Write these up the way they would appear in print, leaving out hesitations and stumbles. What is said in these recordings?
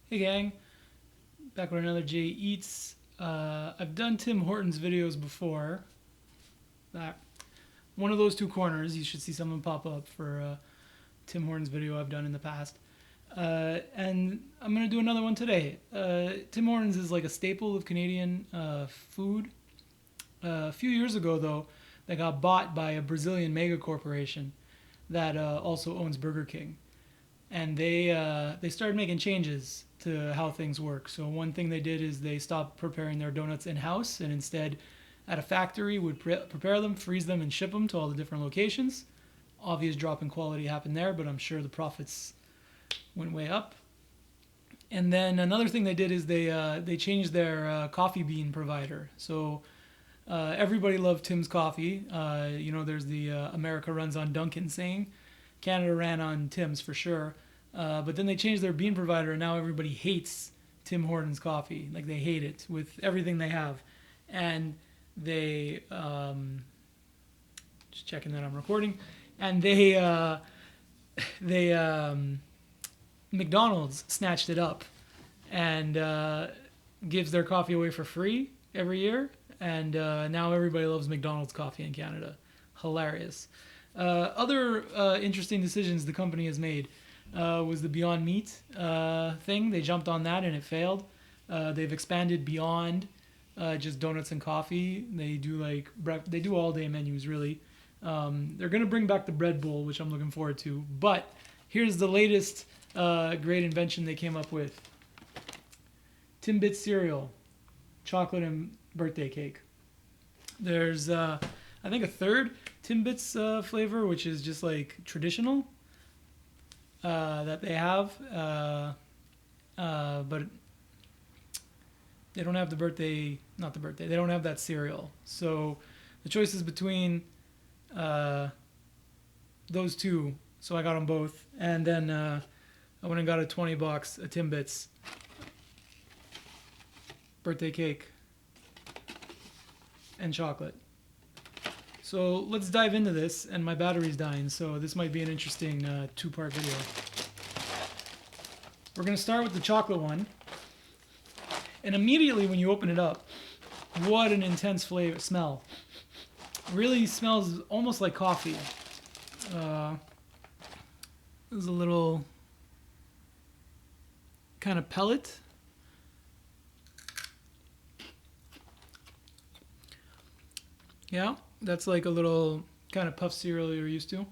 Hey gang, back with another Jay Eats. I've done Tim Hortons videos before. That one of those two corners, you should see someone pop up for a Tim Hortons video I've done in the past. And I'm gonna do another one today. Tim Hortons is like a staple of Canadian food. A few years ago, though, they got bought by a Brazilian mega corporation that also owns Burger King, and they started making changes to how things work. So one thing they did is they stopped preparing their donuts in house and instead at a factory would prepare them, freeze them, and ship them to all the different locations. Obvious drop in quality happened there, but I'm sure the profits went way up. And then another thing they did is they changed their coffee bean provider. So everybody loved Tim's coffee. There's the America runs on Dunkin' saying. Canada ran on Tim's for sure. But then they changed their bean provider, and now everybody hates Tim Hortons coffee. Like, they hate it with everything they have. And they, just checking that I'm recording, and McDonald's snatched it up and gives their coffee away for free every year. And now everybody loves McDonald's coffee in Canada. Hilarious. Other interesting decisions the company has made was the Beyond Meat thing. They jumped on that and it failed. They've expanded beyond just donuts and coffee. They do all day menus really. They're gonna bring back the bread bowl, which I'm looking forward to. But here's the latest great invention they came up with: Timbit cereal, chocolate and birthday cake. There's I think a third Timbits flavor, which is just like traditional that they have, but they don't have not the birthday. They don't have that cereal. So the choice is between those two. So I got them both, and then I went and got a $20 a Timbits birthday cake and chocolate. So let's dive into this, and my battery's dying, so this might be an interesting two-part video. We're going to start with the chocolate one, and immediately when you open it up, what an intense flavor smell. Really smells almost like coffee. There's a little kind of pellet. Yeah. That's like a little kind of puff cereal you're used to.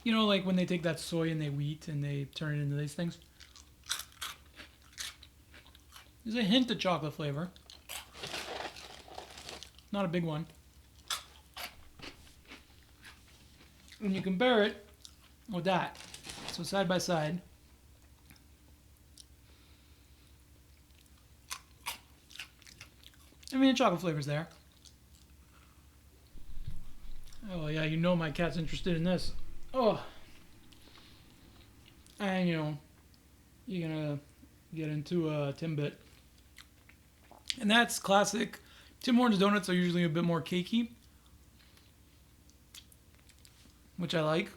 You know, like when they take that soy and they wheat and they turn it into these things. There's a hint of chocolate flavor. Not a big one. When you compare it with that, so side by side, I mean, the chocolate flavor's there. Oh yeah, you know my cat's interested in this. Oh. And you're gonna get into a Timbit. And that's classic. Tim Hortons donuts are usually a bit more cakey, which I like.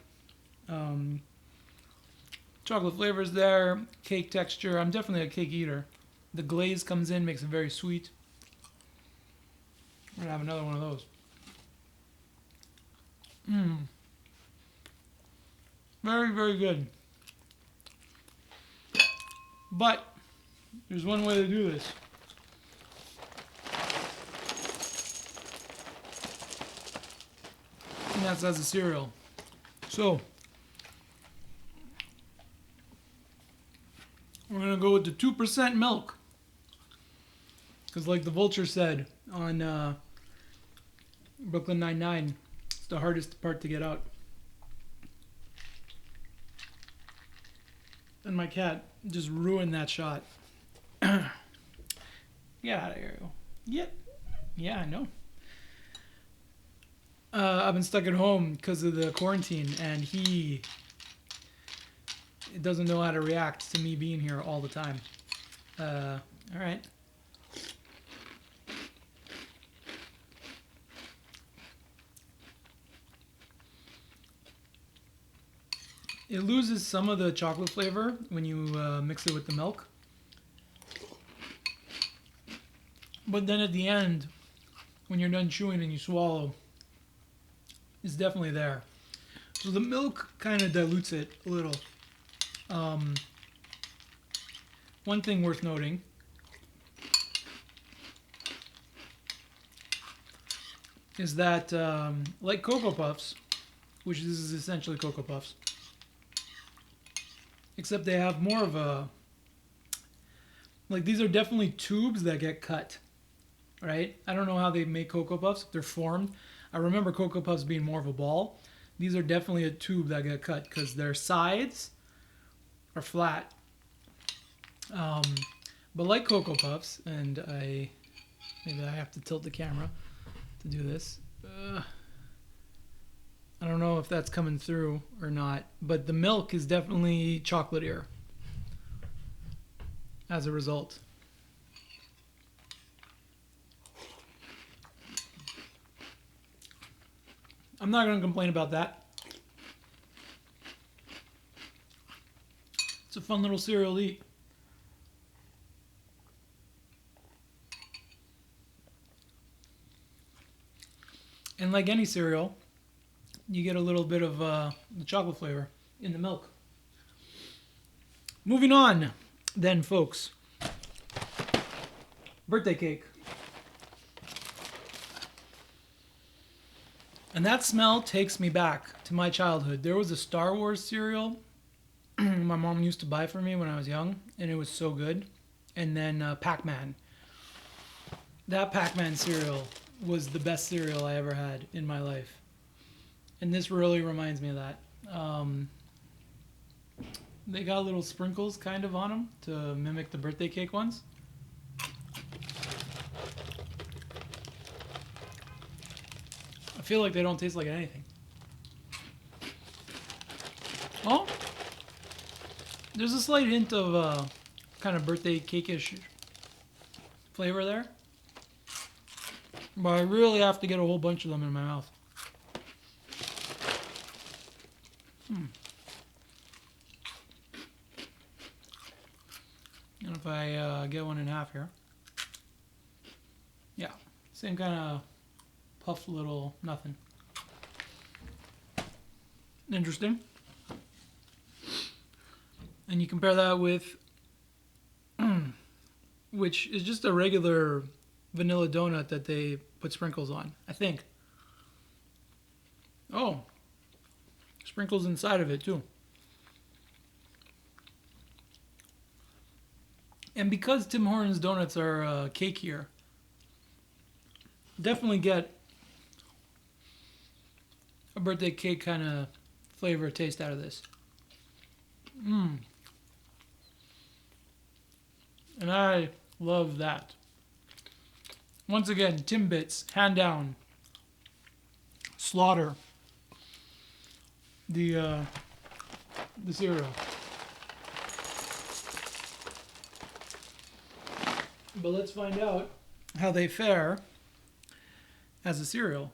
Chocolate flavor's there, cake texture. I'm definitely a cake eater. The glaze comes in, makes it very sweet. We're gonna have another one of those. Very, very good. But there's one way to do this. And that's as a cereal. So we're gonna go with the 2% milk. Because like the Vulture said on Brooklyn Nine-Nine, it's the hardest part to get out. And my cat just ruined that shot. Get out of here. Yep. Yeah, I know. I've been stuck at home because of the quarantine, and he doesn't know how to react to me being here all the time. All right. It loses some of the chocolate flavor when you mix it with the milk. But then at the end, when you're done chewing and you swallow, it's definitely there. So the milk kind of dilutes it a little. One thing worth noting is that, like Cocoa Puffs, which this is essentially Cocoa Puffs, except they have more of a, like these are definitely tubes that get cut, right? I don't know how they make Cocoa Puffs, if they're formed. I remember Cocoa Puffs being more of a ball. These are definitely a tube that get cut because their sides are flat. But like Cocoa Puffs, and maybe I have to tilt the camera to do this. I don't know if that's coming through or not, but the milk is definitely chocolatier as a result. I'm not going to complain about that. It's a fun little cereal to eat. And like any cereal, you get a little bit of the chocolate flavor in the milk. Moving on, then, folks. Birthday cake. And that smell takes me back to my childhood. There was a Star Wars cereal my mom used to buy for me when I was young, and it was so good. And then Pac-Man. That Pac-Man cereal was the best cereal I ever had in my life. And this really reminds me of that. They got little sprinkles kind of on them to mimic the birthday cake ones. I feel like they don't taste like anything. Oh, there's a slight hint of kind of birthday cake-ish flavor there. But I really have to get a whole bunch of them in my mouth. And if I get one in half here. Yeah, same kind of puffed little nothing. Interesting. And you compare that with, which is just a regular vanilla donut that they put sprinkles on, I think. Oh, sprinkles inside of it too. And because Tim Hortons donuts are cakier, definitely get a birthday cake kind of flavor taste out of this. And I love that. Once again, Timbits, hand down, slaughter the cereal. But let's find out how they fare as a cereal.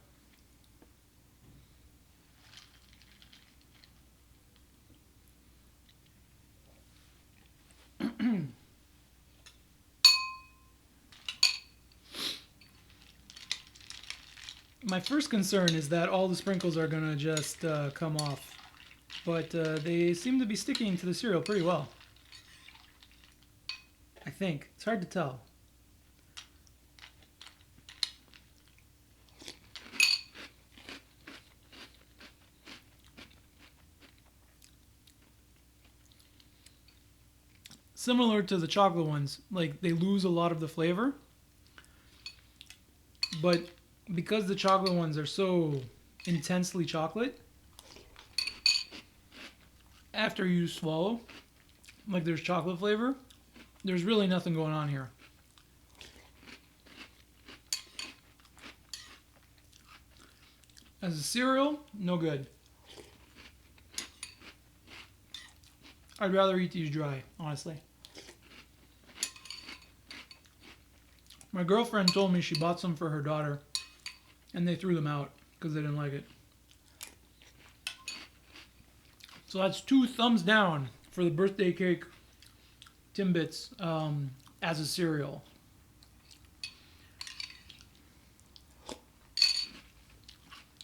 My first concern is that all the sprinkles are going to just come off. But they seem to be sticking to the cereal pretty well. I think. It's hard to tell. Similar to the chocolate ones, like they lose a lot of the flavor. But because the chocolate ones are so intensely chocolate, after you swallow, like there's chocolate flavor, there's really nothing going on here. As a cereal, no good. I'd rather eat these dry, honestly. My girlfriend told me she bought some for her daughter, and they threw them out because they didn't like it. So that's 2 thumbs down for the birthday cake Timbits as a cereal.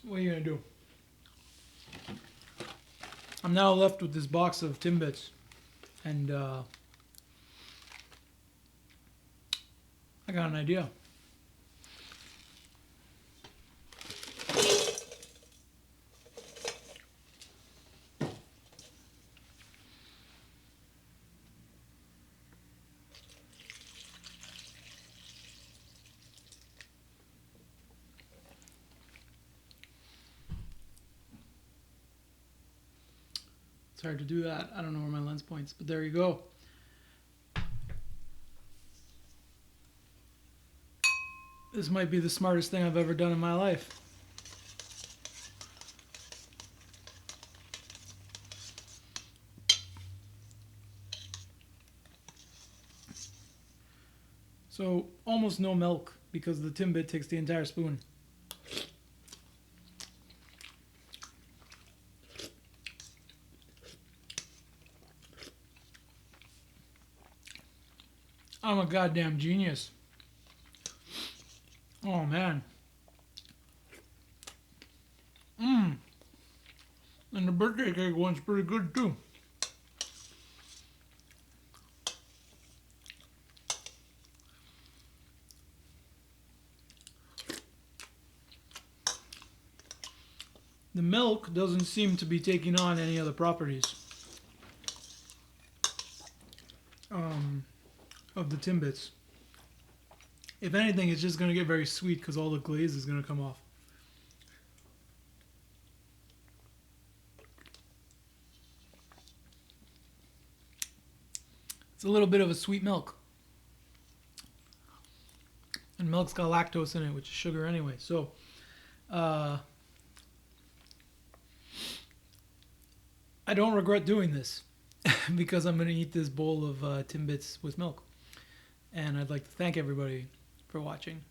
What are you gonna do? I'm now left with this box of Timbits, and I got an idea. It's hard to do that. I don't know where my lens points, but there you go. This might be the smartest thing I've ever done in my life. So almost no milk because the Timbit takes the entire spoon. I'm a goddamn genius. Oh man. And the birthday cake one's pretty good too. The milk doesn't seem to be taking on any other properties of the Timbits. If anything, it's just going to get very sweet because all the glaze is going to come off. It's a little bit of a sweet milk. And milk's got lactose in it, which is sugar anyway. So, I don't regret doing this because I'm going to eat this bowl of Timbits with milk. And I'd like to thank everybody for watching.